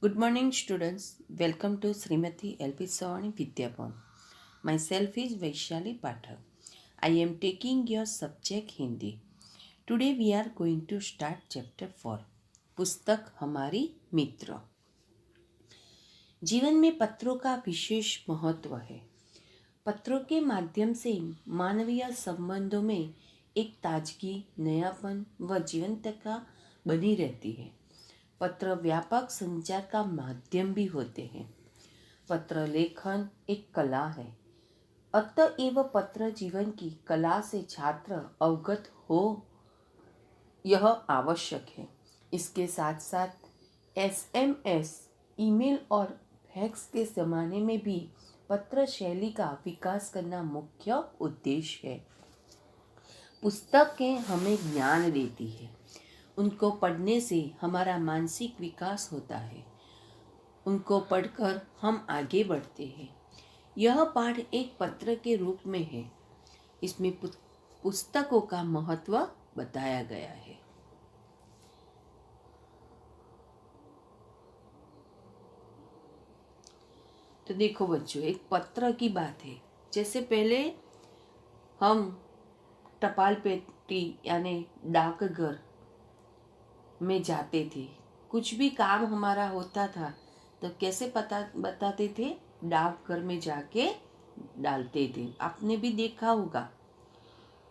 Good morning, students. Welcome to Srimati LP Savani Vidyabhan. Myself is Vaishali Pathak. I am taking your subject Hindi. Today we are going to start chapter 4. पुस्तक हमारी मित्र। जीवन में पत्रों का विशेष महत्व है। पत्रों के माध्यम से मानवीय संबंधों में एक ताजगी, नयापन व जीवंतता बनी रहती है। पत्र व्यापक संचार का माध्यम भी होते हैं। पत्र लेखन एक कला है, अतएव पत्र जीवन की कला से छात्र अवगत हो यह आवश्यक है। इसके साथ साथ SMS, ईमेल और फैक्स के ज़माने में भी पत्र शैली का विकास करना मुख्य उद्देश्य है। पुस्तकें हमें ज्ञान देती है। उनको पढ़ने से हमारा मानसिक विकास होता है। उनको पढ़कर हम आगे बढ़ते हैं। यह पाठ एक पत्र के रूप में है। इसमें पुस्तकों का महत्व बताया गया है। तो देखो बच्चों, एक पत्र की बात है। जैसे पहले हम टपाल पेटी यानी डाकघर में जाते थे, कुछ भी काम हमारा होता था तो कैसे बताते थे, डाकघर में जाके डालते थे। आपने भी देखा होगा।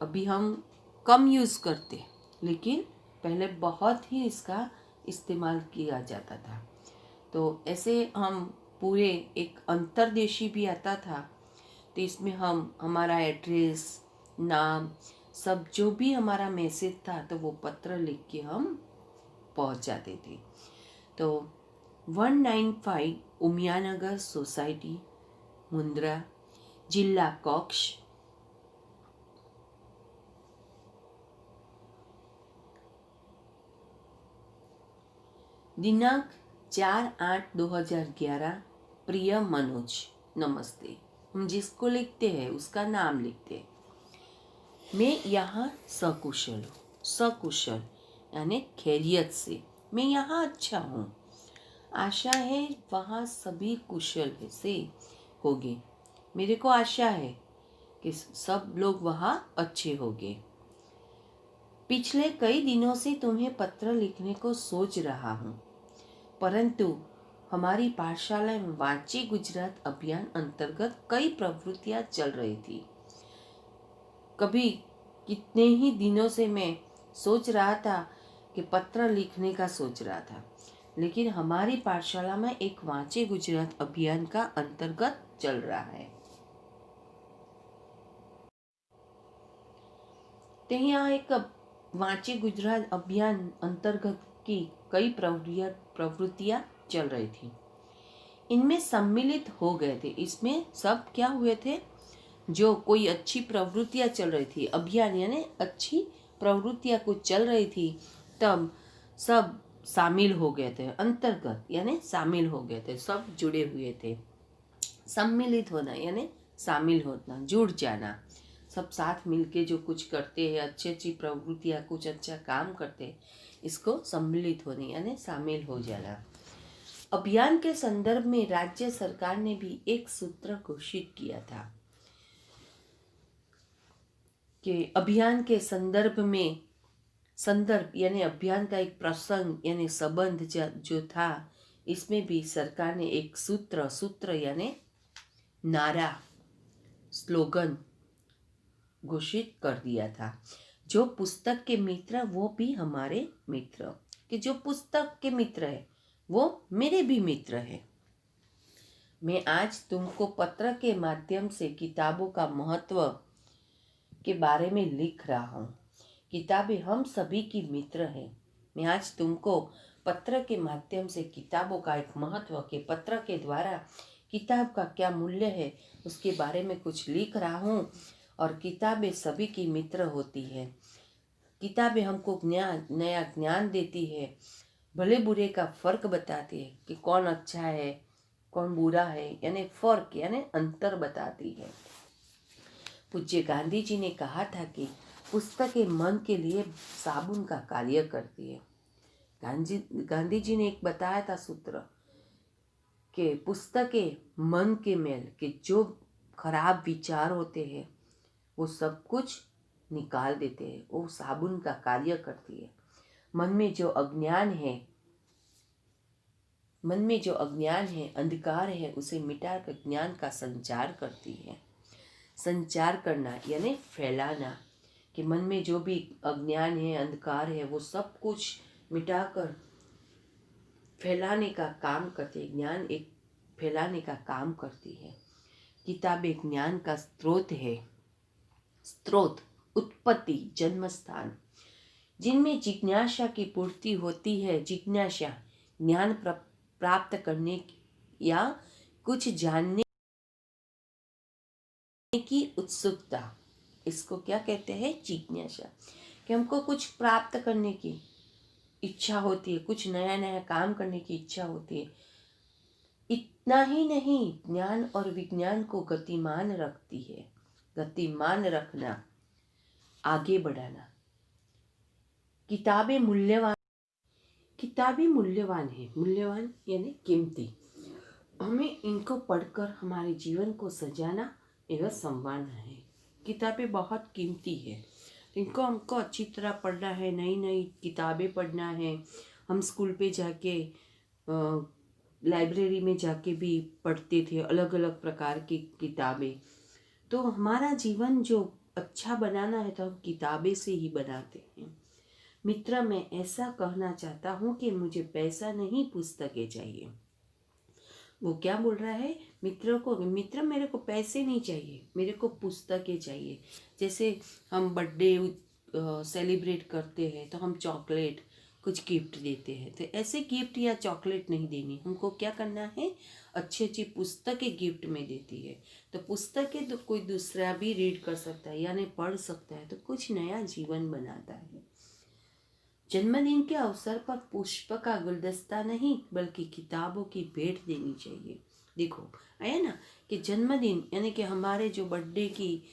अभी हम कम यूज़ करते, लेकिन पहले बहुत ही इसका इस्तेमाल किया जाता था। तो ऐसे हम पूरे एक अंतर्देशी भी आता था, तो इसमें हम हमारा एड्रेस, नाम, सब जो भी हमारा मैसेज था तो वो पत्र लिख के हम पहुंच जाते थे। तो 195 उमियानगर सोसाइटी, मुंद्रा, जिला कक्ष, दिनांक 4/8/2011। प्रिय मनोज, नमस्ते। हम जिसको लिखते हैं उसका नाम लिखते हैं। मैं यहाँ सकुशल हूँ। सकुशल यानी खैरियत से। मैं यहाँ अच्छा हूँ। आशा है वहाँ सभी कुशल से होंगे। मेरे को आशा है कि सब लोग वहाँ अच्छे होंगे। पिछले कई दिनों से तुम्हें पत्र लिखने को सोच रहा हूँ, परंतु हमारी पाठशाला में वांचे गुजरात अभियान अंतर्गत कई प्रवृत्तियाँ चल रही थी। कभी कितने ही दिनों से मैं सोच रहा था कि पत्र लिखने का सोच रहा था, लेकिन हमारी पाठशाला में एक वांचे गुजरात अभियान का अंतर्गत चल रहा है। तो यहाँ एक वांचे गुजरात अभियान अंतर्गत की कई प्रवृत्तियाँ चल रही थी। इनमें सम्मिलित हो गए थे। इसमें सब क्या हुए थे, जो कोई अच्छी प्रवृत्तियाँ चल रही थी, अभियान यानी अच्छी प्रवृत्तियाँ कुछ चल रही थी, तब सब शामिल हो गए थे। अंतर्गत यानी शामिल हो गए थे, सब जुड़े हुए थे। सम्मिलित होना यानी शामिल होना, जुड़ जाना। सब साथ मिलके जो कुछ करते हैं, अच्छी अच्छी प्रवृत्तियाँ, कुछ अच्छा काम करते हैं, इसको सम्मिलित होने यानी शामिल हो जाना। अभियान के संदर्भ में राज्य सरकार ने भी एक सूत्र घोषित किया था कि अभियान के संदर्भ यानी अभियान का एक प्रसंग यानी संबंध जो था, इसमें भी सरकार ने एक सूत्र यानी नारा, स्लोगन घोषित कर दिया था। जो पुस्तक के मित्र वो भी हमारे मित्र, कि जो पुस्तक के मित्र है वो मेरे भी मित्र है। मैं आज तुमको पत्र के माध्यम से किताबों का महत्व के बारे में लिख रहा हूँ। किताबें हम सभी की मित्र हैं। मैं आज तुमको पत्र के माध्यम से किताबों का एक महत्व के पत्र के द्वारा किताब का क्या मूल्य है उसके बारे में कुछ लिख रहा हूँ। और किताबें सभी की मित्र होती है। किताबें हमको नया ज्ञान देती है, भले बुरे का फर्क बताती है कि कौन अच्छा है कौन बुरा है, यानी फर्क यानी अंतर बताती है। पूज्य गांधी जी ने कहा था कि पुस्तकें मन के लिए साबुन का कार्य करती है। गांधी जी ने एक बताया था सूत्र कि पुस्तकें मन के मेल के जो खराब विचार होते हैं वो सब कुछ निकाल देते हैं, वो साबुन का कार्य करती है। मन में जो अज्ञान है, अंधकार है, उसे मिटाकर ज्ञान का संचार करती है। संचार करना यानी फैलाना, कि मन में जो भी अज्ञान है, अंधकार है, वो सब कुछ मिटाकर फैलाने का काम करती है। ज्ञान एक फैलाने का काम करती है। किताबें ज्ञान का स्रोत है, उत्पत्ति, जन्म स्थान, जिनमें जिज्ञासा की पूर्ति होती है। जिज्ञासा ज्ञान प्राप्त करने या कुछ जानने की उत्सुकता, इसको क्या कहते हैं? जिज्ञासा। कि हमको कुछ प्राप्त करने की इच्छा होती है, कुछ नया नया काम करने की इच्छा होती है। इतना ही नहीं, ज्ञान और विज्ञान को गतिमान रखती है। गतिमान रखना, आगे बढ़ाना। किताबें मूल्यवान है। मूल्यवान यानी कीमती। हमें इनको पढ़कर हमारे जीवन को सजाना एवं संवारना है। किताबें बहुत कीमती है, इनको हमको अच्छी तरह पढ़ना है। नई नई किताबें पढ़ना है। हम स्कूल पे जाके लाइब्रेरी में जाके भी पढ़ते थे अलग अलग प्रकार की किताबें। तो हमारा जीवन जो अच्छा बनाना है तो हम किताबें से ही बनाते हैं। मित्र, मैं ऐसा कहना चाहता हूँ कि मुझे पैसा नहीं, पुस्तकें चाहिए। वो क्या बोल रहा है मित्र को? मित्र, मेरे को पैसे नहीं चाहिए, मेरे को पुस्तकें चाहिए। जैसे हम बर्थडे सेलिब्रेट करते हैं तो हम चॉकलेट कुछ गिफ्ट देते हैं, तो ऐसे गिफ्ट या चॉकलेट नहीं देनी, हमको क्या करना है? अच्छी अच्छी पुस्तकें गिफ्ट में देती है। तो पुस्तकें तो कोई दूसरा भी रीड कर सकता है, यानी पढ़ सकता है, तो कुछ नया जीवन बनाता है। जन्मदिन के अवसर पर पुष्प का गुलदस्ता नहीं बल्कि किताबों की भेंट देनी चाहिए। देखो आया ना कि जन्मदिन यानी कि हमारे जो बर्थडे की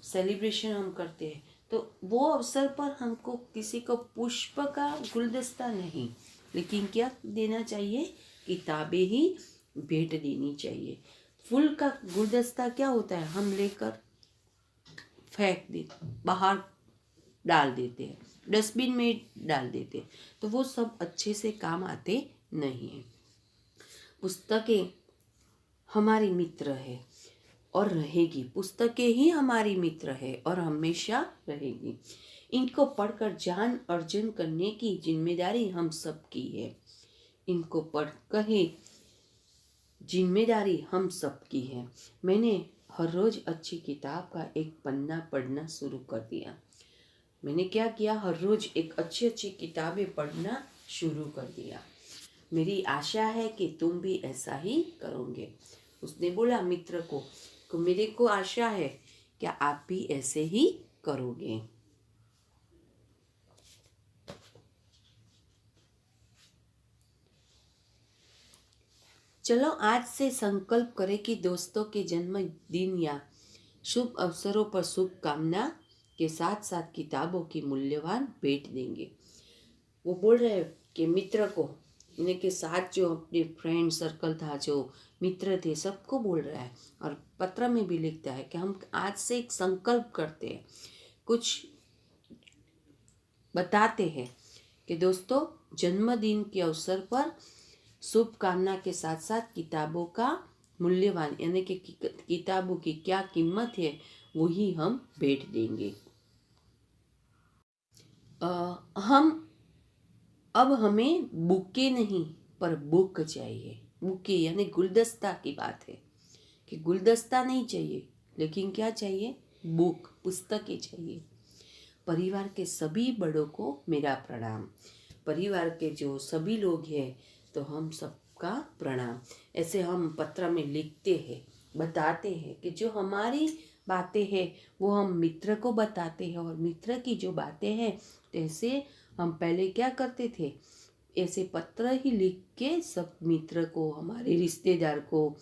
सेलिब्रेशन हम करते हैं, तो वो अवसर पर हमको किसी को पुष्प का गुलदस्ता नहीं, लेकिन क्या देना चाहिए? किताबें ही भेंट देनी चाहिए। फूल का गुलदस्ता क्या होता है? हम लेकर फेंक देते, बाहर डाल देते हैं, डस्टबिन में डाल देते हैं, तो वो सब अच्छे से काम आते नहीं है। पुस्तकें हमारी मित्र है और रहेगी। पुस्तकें ही हमारी मित्र है और हमेशा रहेगी। इनको पढ़कर ज्ञान अर्जन करने की जिम्मेदारी हम सबकी है। इनको पढ़कर ही जिम्मेदारी हम सबकी है। मैंने हर रोज अच्छी किताब का एक पन्ना पढ़ना शुरू कर दिया। मैंने क्या किया? हर रोज एक अच्छी अच्छी किताबें पढ़ना शुरू कर दिया। मेरी आशा है कि तुम भी ऐसा ही करोगे। उसने बोला मित्र को, मेरे को आशा है कि आप भी ऐसे ही करोगे। चलो आज से संकल्प करें कि दोस्तों के जन्मदिन या शुभ अवसरों पर शुभकामना के साथ साथ किताबों की मूल्यवान भेंट देंगे। वो बोल रहे हैं कि मित्र को, इन्हें के साथ जो अपने फ्रेंड सर्कल था, जो मित्र थे, सबको बोल रहा है और पत्र में भी लिखता है कि हम आज से एक संकल्प करते हैं, कुछ बताते हैं कि दोस्तों जन्मदिन के अवसर पर शुभकामना के साथ साथ किताबों का मूल्यवान यानी कि किताबों की क्या कीमत है वही हम भेंट देंगे। अब हमें बुके नहीं पर बुक चाहिए। बुके यानी गुलदस्ता की बात है कि गुलदस्ता नहीं चाहिए, लेकिन क्या चाहिए? बुक, पुस्तकें चाहिए। परिवार के सभी बड़ों को मेरा प्रणाम। परिवार के जो सभी लोग हैं तो हम सबका प्रणाम। ऐसे हम पत्र में लिखते हैं, बताते हैं कि जो हमारी बातें हैं वो हम मित्र को बताते हैं, और मित्र की जो बातें हैं ऐसे हम पहले क्या करते थे? ऐसे पत्र ही लिख के सब मित्र को, हमारे रिश्तेदार को,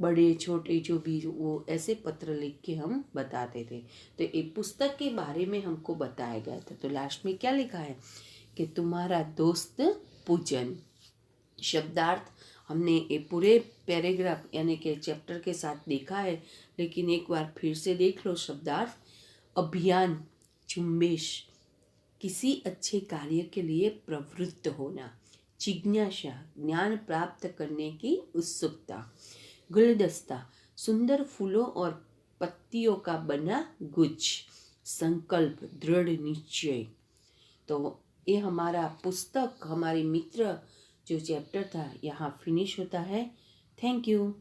बड़े छोटे जो भी, वो ऐसे पत्र लिख के हम बताते थे। तो एक पुस्तक के बारे में हमको बताया गया था। तो लास्ट में क्या लिखा है कि तुम्हारा दोस्त पूजन। शब्दार्थ, हमने ये पूरे पैराग्राफ यानी कि चैप्टर के साथ देखा है, लेकिन एक बार फिर से देख लो शब्दार्थ। अभियान, झुंबेश, किसी अच्छे कार्य के लिए प्रवृत्त होना। जिज्ञासा, ज्ञान प्राप्त करने की उत्सुकता। गुलदस्ता, सुंदर फूलों और पत्तियों का बना गुच्छ। संकल्प, दृढ़ निश्चय। तो ये हमारा पुस्तक, हमारी मित्र जो चैप्टर था यहाँ फिनिश होता है। Thank you.